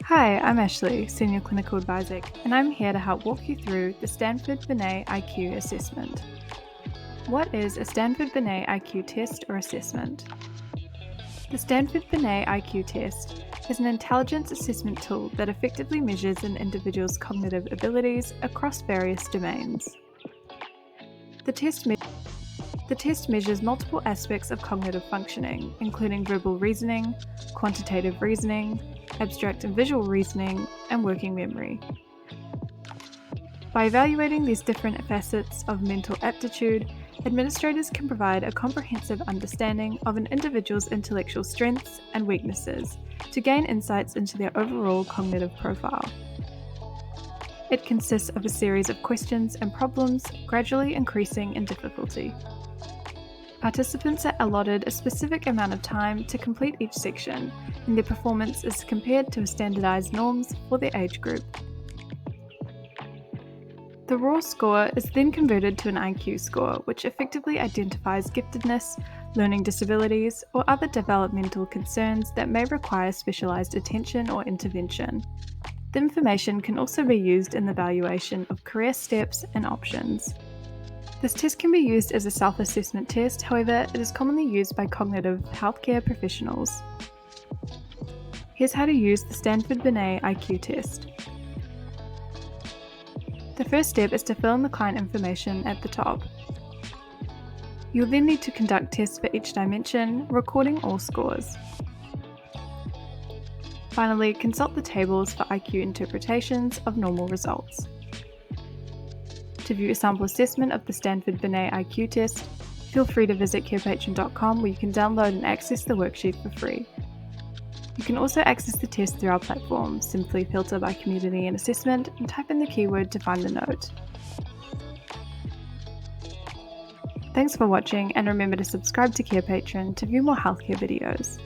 Hi, I'm Ashley, Senior Clinical Advisor, and I'm here to help walk you through the Stanford Binet IQ assessment. What is a Stanford Binet IQ test or assessment? The Stanford Binet IQ test is an intelligence assessment tool that effectively measures an individual's cognitive abilities across various domains. The test measures multiple aspects of cognitive functioning, including verbal reasoning, quantitative reasoning, abstract and visual reasoning, and working memory. By evaluating these different facets of mental aptitude, administrators can provide a comprehensive understanding of an individual's intellectual strengths and weaknesses to gain insights into their overall cognitive profile. It consists of a series of questions and problems, gradually increasing in difficulty. Participants are allotted a specific amount of time to complete each section, and their performance is compared to standardized norms for their age group. The raw score is then converted to an IQ score, which effectively identifies giftedness, learning disabilities, or other developmental concerns that may require specialized attention or intervention. The information can also be used in the evaluation of career steps and options. This test can be used as a self-assessment test, however, it is commonly used by cognitive healthcare professionals. Here's how to use the Stanford Binet IQ test. The first step is to fill in the client information at the top. You'll then need to conduct tests for each dimension, recording all scores. Finally, consult the tables for IQ interpretations of normal results. To view a sample assessment of the Stanford Binet IQ test, feel free to visit Carepatron.com where you can download and access the worksheet for free. You can also access the test through our platform. Simply filter by community and assessment and type in the keyword to find the note. Thanks for watching, and remember to subscribe to Carepatron to view more healthcare videos.